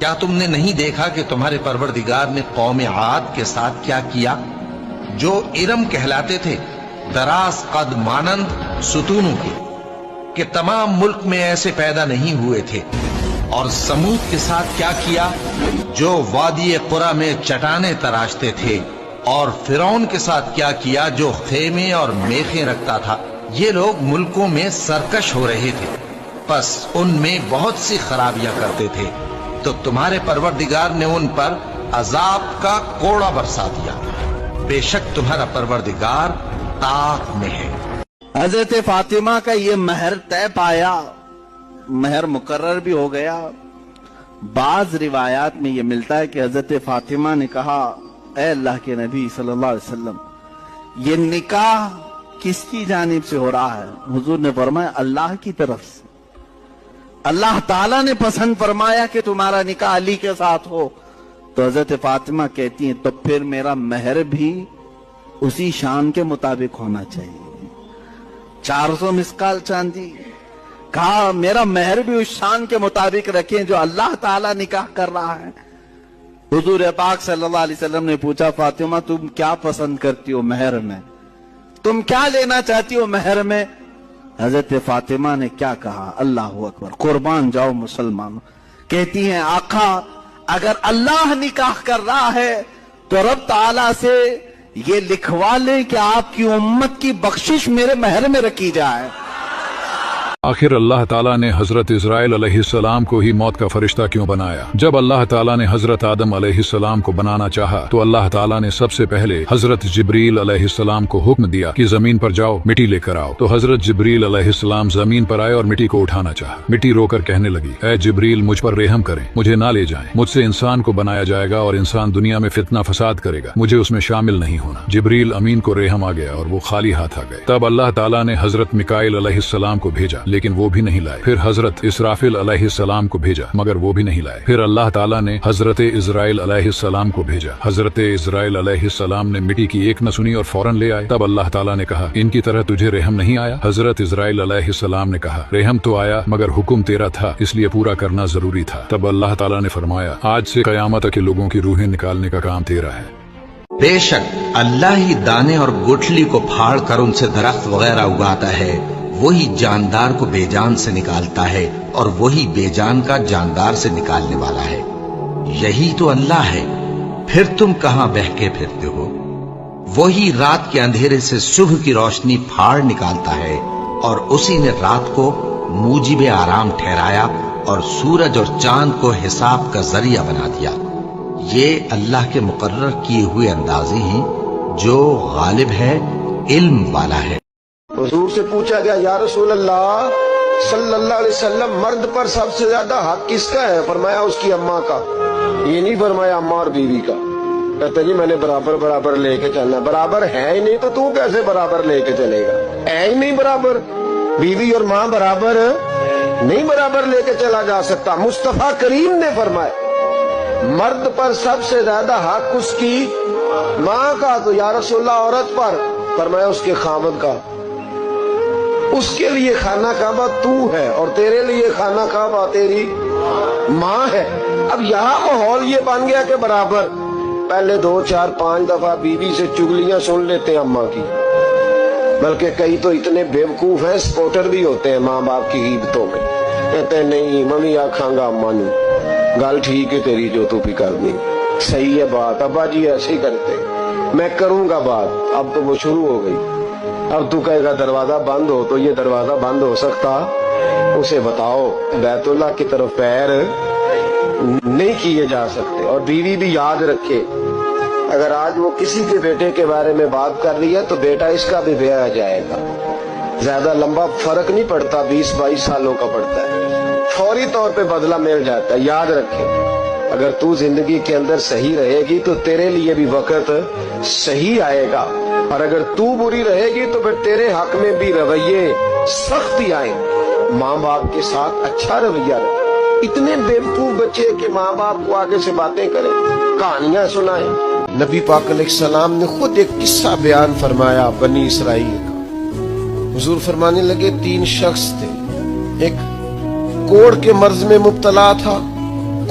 کیا تم نے نہیں دیکھا کہ تمہارے پروردگار نے قوم عاد کے ساتھ کیا کیا، جو ارم کہلاتے تھے، دراز قد مانند ستونوں کے، کہ تمام ملک میں ایسے پیدا نہیں ہوئے تھے؟ اور سمود کے ساتھ کیا کیا، جو وادی قرا میں چٹانیں تراشتے تھے؟ اور فرعون کے ساتھ کیا کیا، جو خیمے اور میخیں رکھتا تھا؟ یہ لوگ ملکوں میں سرکش ہو رہے تھے، پس ان میں بہت سی خرابیاں کرتے تھے، تو تمہارے پروردگار نے ان پر عذاب کا کوڑا برسا دیا۔ بے شک تمہارا پروردگار طاق میں ہے۔ حضرت فاطمہ کا یہ مہر طے پایا، مہر مقرر بھی ہو گیا۔ بعض روایات میں یہ ملتا ہے کہ حضرت فاطمہ نے کہا، اے اللہ کے نبی صلی اللہ علیہ وسلم، یہ نکاح کس کی جانب سے ہو رہا ہے؟ حضور نے فرمایا اللہ کی طرف سے، اللہ تعالیٰ نے پسند فرمایا کہ تمہارا نکاح علی کے ساتھ ہو۔ تو حضرت فاطمہ کہتی ہیں تو پھر میرا مہر بھی اسی شان کے مطابق ہونا چاہیے، 400 مسکال چاندی۔ کہا میرا مہر بھی اس شان کے مطابق رکھیں جو اللہ تعالیٰ نکاح کر رہا ہے۔ حضور پاک صلی اللہ علیہ وسلم نے پوچھا، فاطمہ تم کیا پسند کرتی ہو مہر میں؟ تم کیا لینا چاہتی ہو مہر میں؟ حضرت فاطمہ نے کیا کہا؟ اللہ اکبر، قربان جاؤ مسلمانوں۔ کہتی ہیں آقا اگر اللہ نکاح کر رہا ہے تو رب تعالیٰ سے یہ لکھوا لیں کہ آپ کی امت کی بخشش میرے مہر میں رکھی جائے۔ آخر اللہ تعالیٰ نے حضرت اسرائیل علیہ السلام کو ہی موت کا فرشتہ کیوں بنایا؟ جب اللہ تعالیٰ نے حضرت آدم علیہ السلام کو بنانا چاہا تو اللہ تعالیٰ نے سب سے پہلے حضرت جبریل علیہ السلام کو حکم دیا کہ زمین پر جاؤ مٹی لے کر آؤ۔ تو حضرت جبریل علیہ السلام زمین پر آئے اور مٹی کو اٹھانا چاہا۔ مٹی رو کر کہنے لگی، اے جبریل مجھ پر رحم کریں، مجھے نہ لے جائیں، مجھ سے انسان کو بنایا جائے گا اور انسان دنیا میں فتنہ فساد کرے گا، مجھے اس میں شامل نہیں ہونا۔ جبریل امین کو رحم آ گیا اور وہ خالی ہاتھ آ گئے۔ تب اللہ تعالیٰ نے حضرت میکائیل علیہ السلام کو بھیجا لیکن وہ بھی نہیں لائے۔ پھر حضرت اسرافیل علیہ السلام کو بھیجا مگر وہ بھی نہیں لائے۔ پھر اللہ تعالیٰ نے حضرت اسرائیل علیہ السلام کو بھیجا۔ حضرت اسرائیل علیہ السلام نے مٹی کی ایک نہ سنی اور فوراً لے آئے۔ تب اللہ تعالیٰ نے کہا، ان کی طرح تجھے رحم نہیں آیا؟ حضرت اسرائیل علیہ السلام نے کہا، رحم تو آیا مگر حکم تیرا تھا اس لیے پورا کرنا ضروری تھا۔ تب اللہ تعالیٰ نے فرمایا، آج سے قیامت تک کے لوگوں کی روحیں نکالنے کا کام تیرا ہے۔ بے شک اللہ ہی دانے اور گٹھلی کو پھاڑ کر ان سے درخت وغیرہ اگاتا ہے، وہی جاندار کو بے جان سے نکالتا ہے اور وہی بے جان کا جاندار سے نکالنے والا ہے۔ یہی تو اللہ ہے، پھر تم کہاں بہکے پھرتے ہو؟ وہی رات کے اندھیرے سے صبح کی روشنی پھاڑ نکالتا ہے، اور اسی نے رات کو موجب آرام ٹھہرایا اور سورج اور چاند کو حساب کا ذریعہ بنا دیا۔ یہ اللہ کے مقرر کیے ہوئے اندازے ہیں، جو غالب ہے، علم والا ہے۔ حضور سے پوچھا گیا، یا رسول اللہ صلی اللہ علیہ وسلم، مرد پر سب سے زیادہ حق کس کا ہے؟ فرمایا اس کی اماں کا۔ یہ نہیں فرمایا اماں اور بیوی کا۔ کہتا جی میں نے برابر برابر لے کے چلنا۔ برابر ہے ہی نہیں تو کیسے برابر لے کے چلے گا؟ ہے ہی نہیں برابر، بیوی اور ماں برابر نہیں برابر لے کے چلا جا سکتا۔ مصطفیٰ کریم نے فرمایا مرد پر سب سے زیادہ حق اس کی ماں کا۔ تو یا رسول اللہ عورت پر؟ فرمایا اس کے خاوند کا۔ اس کے لیے خانہ کعبہ تو ہے اور تیرے لیے خانہ کعبہ تیری ماں ہے۔ اب یہاں ماحول یہ بن گیا کہ برابر، پہلے 2 4 5 دفعہ بیوی سے چگلیاں سن لیتے ہیں اماں کی، بلکہ کئی تو اتنے بیوقوف ہیں سپورٹر بھی ہوتے ہیں ماں باپ کی غیبتوں میں، کہتے ہیں نہیں ممی آکھاں گا اماں نو، گل ٹھیک ہے تیری جو تو بھی کرنی، صحیح ہے بات، ابا جی ایسے ہی کرتے، میں کروں گا بات۔ اب تو وہ شروع ہو گئی، اب تو کہے گا دروازہ بند ہو، تو یہ دروازہ بند ہو سکتا؟ اسے بتاؤ بیت اللہ کی طرف پیر نہیں کیے جا سکتے۔ اور بیوی بھی یاد رکھے، اگر آج وہ کسی کے بیٹے کے بارے میں بات کر رہی ہے تو بیٹا اس کا بھی بیاہ جائے گا، زیادہ لمبا فرق نہیں پڑتا، 20 22 سالوں کا پڑتا ہے، فوری طور پہ بدلہ مل جاتا ہے۔ یاد رکھے اگر تو زندگی کے اندر صحیح رہے گی تو تیرے لیے بھی وقت صحیح آئے گا، اور اگر تو بری رہے گی تو پھر تیرے حق میں بھی رویے سخت ہی آئیں۔ ماں باپ کے ساتھ اچھا رویہ رہے۔ اتنے بیوقوف بچے کہ ماں باپ کو آگے سے باتیں کریں، کہانیاں سنائیں۔ نبی پاک علیہ السلام نے خود ایک قصہ بیان فرمایا بنی اسرائیل کا۔ حضور فرمانے لگے 3 شخص تھے، ایک کوڑ کے مرض میں مبتلا تھا،